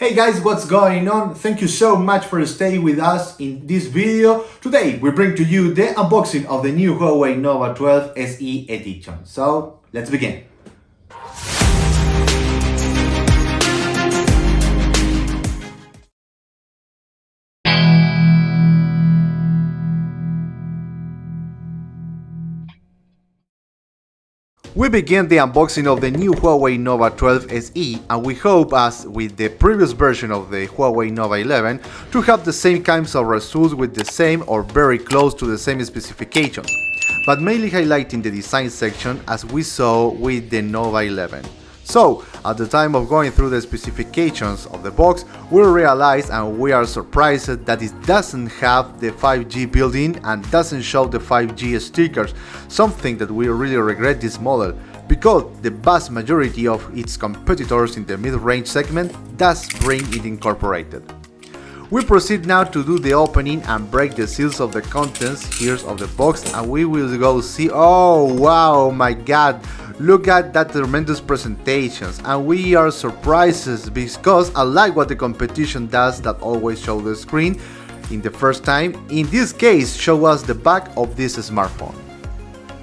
Hey guys, what's going on? Thank you so much for staying with us in this video. Today we bring to you the unboxing of the new Huawei Nova 12 SE edition. So let's begin. We begin the unboxing of the new Huawei Nova 12 SE, and we hope, as with the previous version of the Huawei Nova 11, to have the same kinds of results with the same or very close to the same specifications, but mainly highlighting the design section as we saw with the Nova 11. So, at the time of going through the specifications of the box, we realized and we are surprised that it doesn't have the 5G built-in and doesn't show the 5G stickers, something that we really regret this model, because the vast majority of its competitors in the mid-range segment does bring it incorporated. We proceed now to do the opening and break the seals of the contents here of the box, and we will go see. Oh wow, my god, look at that tremendous presentations, and we are surprised because unlike what the competition does that always show the screen in the first time, in this case show us the back of this smartphone.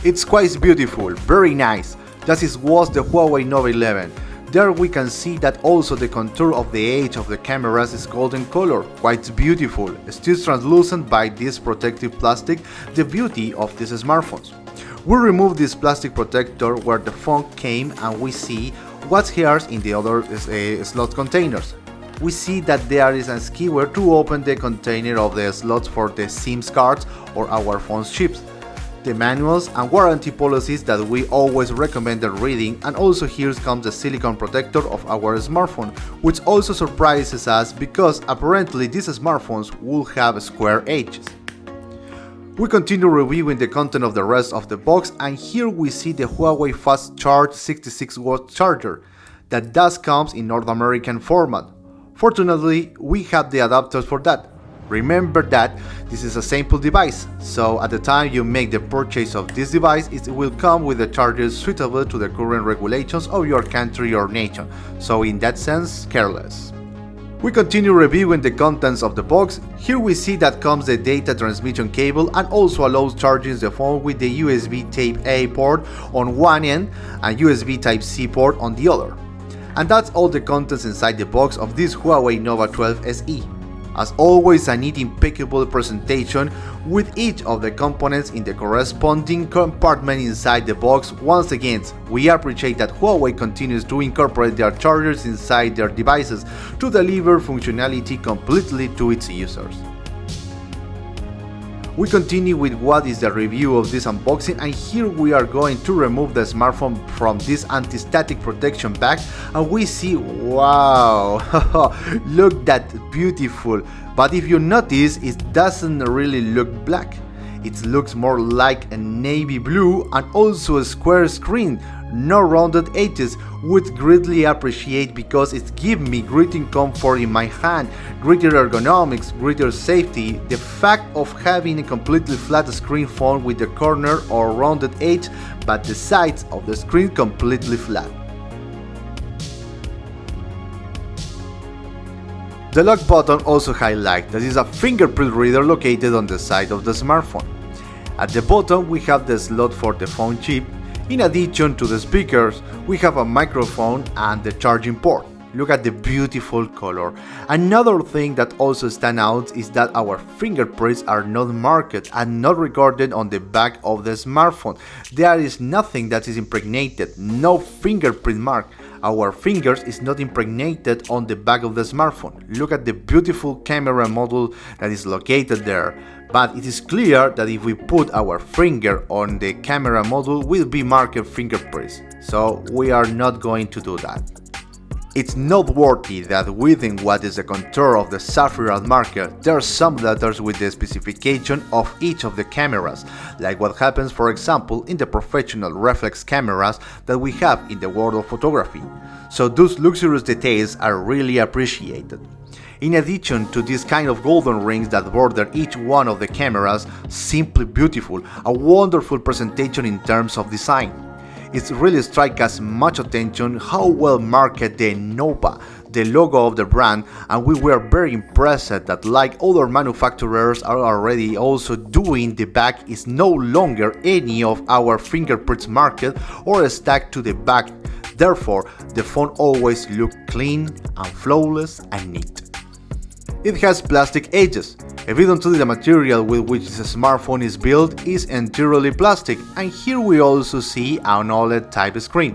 It's quite beautiful, very nice, just as was the Huawei Nova 11. There we can see that also the contour of the edge of the cameras is golden color, quite beautiful, still translucent by this protective plastic, the beauty of these smartphones. We remove this plastic protector where the phone came, and we see what's here in the other slot containers. We see that there is a skewer to open the container of the slots for the SIM cards or our phone's chips, the manuals and warranty policies that we always recommend reading, and also here comes the silicone protector of our smartphone, which also surprises us because apparently these smartphones will have square edges. We continue reviewing the content of the rest of the box, and here we see the Huawei Fast Charge 66-watt charger that does comes in North American format. Fortunately, we have the adapters for that. Remember that this is a sample device, so at the time you make the purchase of this device, it will come with the chargers suitable to the current regulations of your country or nation, so in that sense, careless. We continue reviewing the contents of the box. Here we see that comes the data transmission cable and also allows charging the phone with the USB Type-A port on one end and USB Type-C port on the other. And that's all the contents inside the box of this Huawei Nova 12 SE. As always, a neat impeccable presentation with each of the components in the corresponding compartment inside the box. Once again, we appreciate that Huawei continues to incorporate their chargers inside their devices to deliver functionality completely to its users. We continue with what is the review of this unboxing, and here we are going to remove the smartphone from this anti-static protection bag, and we see, wow, look that beautiful, but if you notice, it doesn't really look black. It looks more like a navy blue and also a square screen, no rounded edges, which greatly appreciate because it gives me greater comfort in my hand, greater ergonomics, greater safety. The fact of having a completely flat screen phone with the corner or rounded edge, but the sides of the screen completely flat. The lock button also highlights that is a fingerprint reader located on the side of the smartphone. At the bottom we have the slot for the phone chip. In addition to the speakers, we have a microphone and the charging port. Look at the beautiful color. Another thing that also stands out is that our fingerprints are not marked and not recorded on the back of the smartphone. There is nothing that is impregnated, no fingerprint mark. Our fingers is not impregnated on the back of the smartphone. Look at the beautiful camera module that is located there. But it is clear that if we put our finger on the camera module, will be marked fingerprints. So we are not going to do that. It's noteworthy that within what is the contour of the sapphire marker, there are some letters with the specification of each of the cameras, like what happens for example in the professional reflex cameras that we have in the world of photography. So those luxurious details are really appreciated. In addition to this kind of golden rings that border each one of the cameras, simply beautiful, a wonderful presentation in terms of design. It really strikes us much attention how well marked the Nova, the logo of the brand, and we were very impressed that like other manufacturers are already also doing, the back is no longer any of our fingerprints marked or stuck to the back. Therefore, the phone always looks clean and flawless and neat. It has plastic edges. Evidently, the material with which this smartphone is built is entirely plastic, and here we also see an OLED type screen.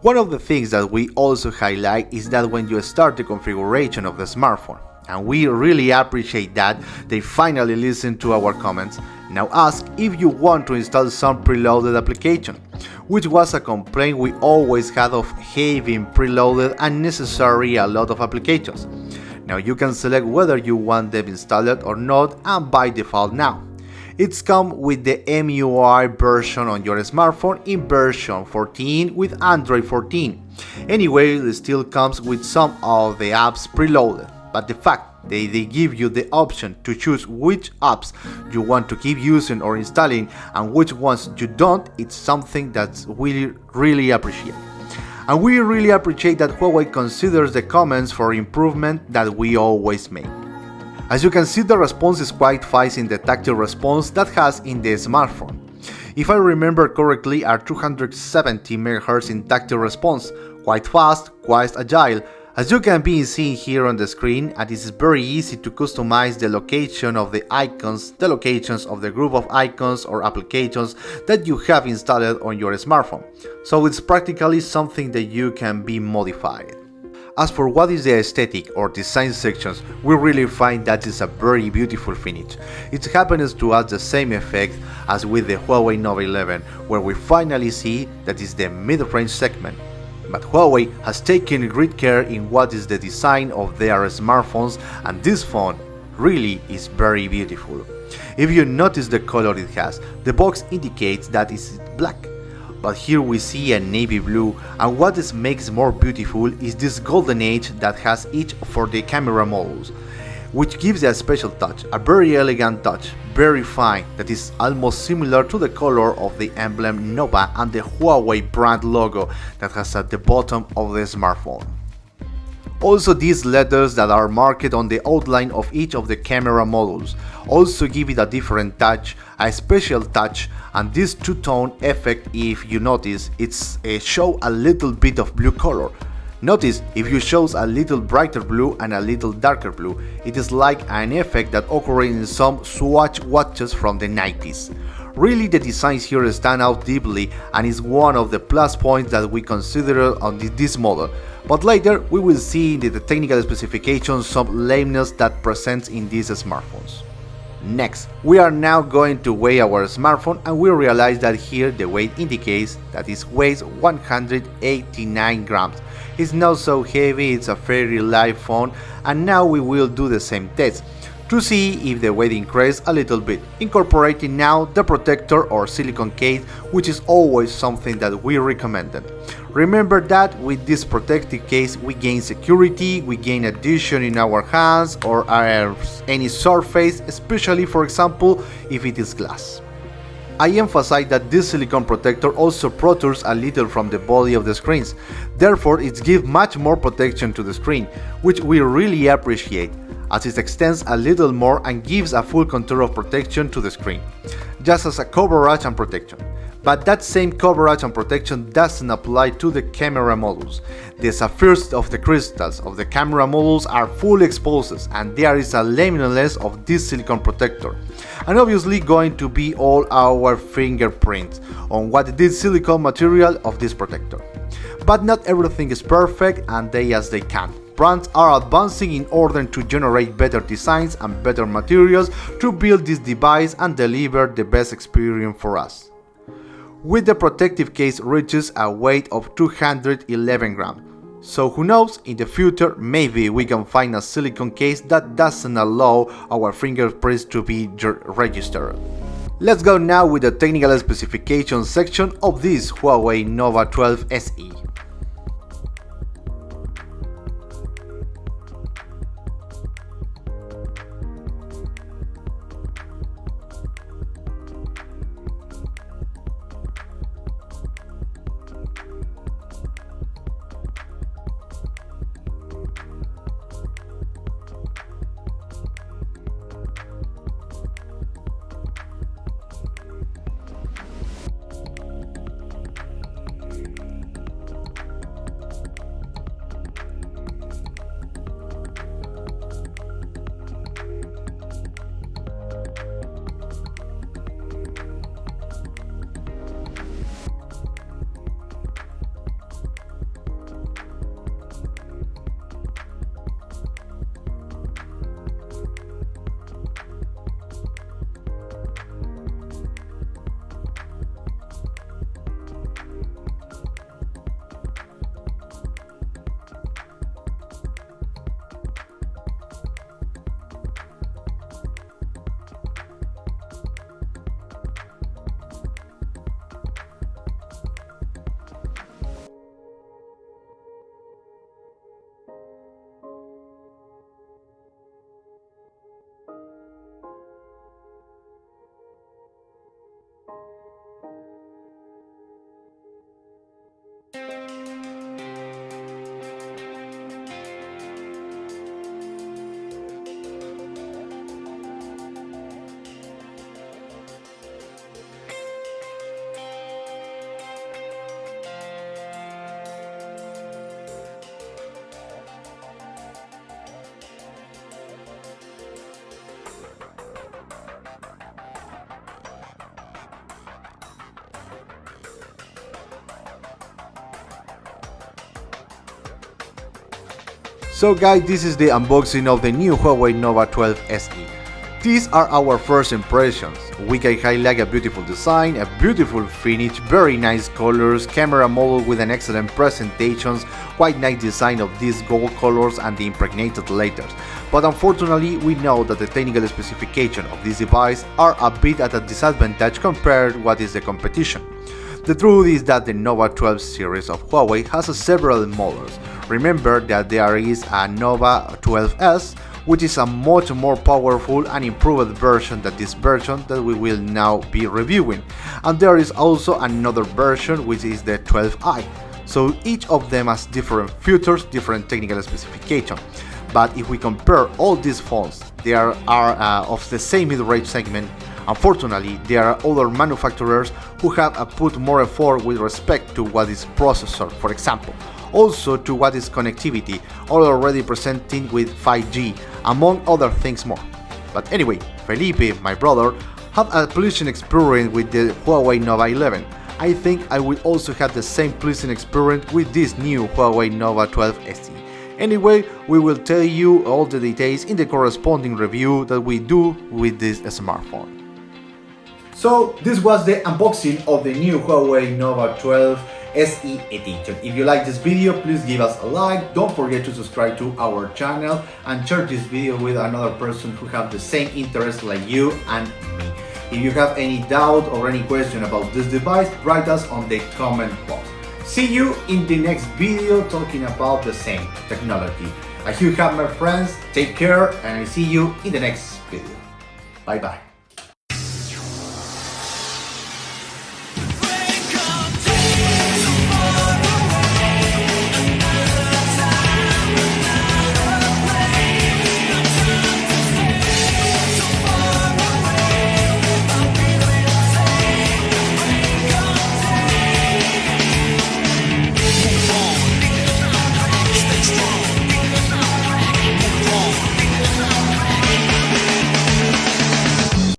One of the things that we also highlight is that when you start the configuration of the smartphone, and we really appreciate that they finally listened to our comments, now ask if you want to install some preloaded application, which was a complaint we always had of having preloaded and necessary a lot of applications. Now you can select whether you want them installed or not, and by default now. It's come with the MIUI version on your smartphone in version 14 with Android 14. Anyway, it still comes with some of the apps preloaded, but the fact they give you the option to choose which apps you want to keep using or installing and which ones you don't, it's something that we really appreciate. And we really appreciate that Huawei considers the comments for improvement that we always make. As you can see, the response is quite fast in the tactile response that has in the smartphone. If I remember correctly, are 270 MHz in tactile response, quite fast, quite agile. As you can be seeing here on the screen, and it is very easy to customize the location of the icons, the locations of the group of icons or applications that you have installed on your smartphone. So it's practically something that you can be modified. As for what is the aesthetic or design sections, we really find that it's a very beautiful finish. It happens to us the same effect as with the Huawei Nova 11, where we finally see that is the mid-range segment. But Huawei has taken great care in what is the design of their smartphones, and this phone really is very beautiful. If you notice the color it has, the box indicates that it's black. But here we see a navy blue, and what this makes more beautiful is this golden edge that has each for the camera models, which gives a special touch, a very elegant touch, very fine, that is almost similar to the color of the emblem Nova and the Huawei brand logo that has at the bottom of the smartphone. Also, these letters that are marked on the outline of each of the camera models also give it a different touch, a special touch, and this two-tone effect, if you notice, it's show a little bit of blue color. Notice if you shows a little brighter blue and a little darker blue, it is like an effect that occurred in some Swatch watches from the 90s. Really, the designs here stand out deeply and is one of the plus points that we consider on this model. But later we will see in the technical specifications some lameness that presents in these smartphones. Next, we are now going to weigh our smartphone, and we realize that here the weight indicates that it weighs 189 grams. It's not so heavy, it's a very light phone, and now we will do the same test to see if the weight increases a little bit, incorporating now the protector or silicone case, which is always something that we recommended. Remember that with this protective case we gain security, we gain adhesion in our hands or any surface, especially for example if it is glass. I emphasize that this silicone protector also protrudes a little from the body of the screens, therefore it gives much more protection to the screen, which we really appreciate, as it extends a little more and gives a full contour of protection to the screen, just as a coverage and protection. But that same coverage and protection doesn't apply to the camera modules. The sapphires of the crystals of the camera modules are fully exposed, and there is a laminateness of this silicone protector. And obviously going to be all our fingerprints on what this silicone material of this protector. But not everything is perfect, and they as they can. Brands are advancing in order to generate better designs and better materials to build this device and deliver the best experience for us. With the protective case reaches a weight of 211 grams. So who knows, in the future maybe we can find a silicone case that doesn't allow our fingerprints to be registered. Let's go now with the technical specifications section of this Huawei Nova 12 SE. So guys, this is the unboxing of the new Huawei Nova 12 SE. These are our first impressions. We can highlight a beautiful design, a beautiful finish, very nice colors, camera model with an excellent presentations, quite nice design of these gold colors and the impregnated letters. But unfortunately, we know that the technical specification of this device are a bit at a disadvantage compared to what is the competition. The truth is that the Nova 12 series of Huawei has several models. Remember that there is a Nova 12S, which is a much more powerful and improved version than this version that we will now be reviewing. And there is also another version, which is the 12i. So each of them has different features, different technical specifications. But if we compare all these phones, they are of the same mid-range segment. Unfortunately, there are other manufacturers who have put more effort with respect to what is processor, for example, also to what is connectivity, all already presenting with 5G, among other things more. But anyway, Felipe, my brother, had a pleasant experience with the Huawei Nova 11. I think I will also have the same pleasant experience with this new Huawei Nova 12 SE. Anyway, we will tell you all the details in the corresponding review that we do with this smartphone. So this was the unboxing of the new Huawei Nova 12 SE edition. If you like this video, please give us a like, don't forget to subscribe to our channel and share this video with another person who have the same interest like you and me. If you have any doubt or any question about this device, write us on the comment box. See you in the next video talking about the same technology. A huge hug, my friends, take care, and I see you in the next video. Bye bye.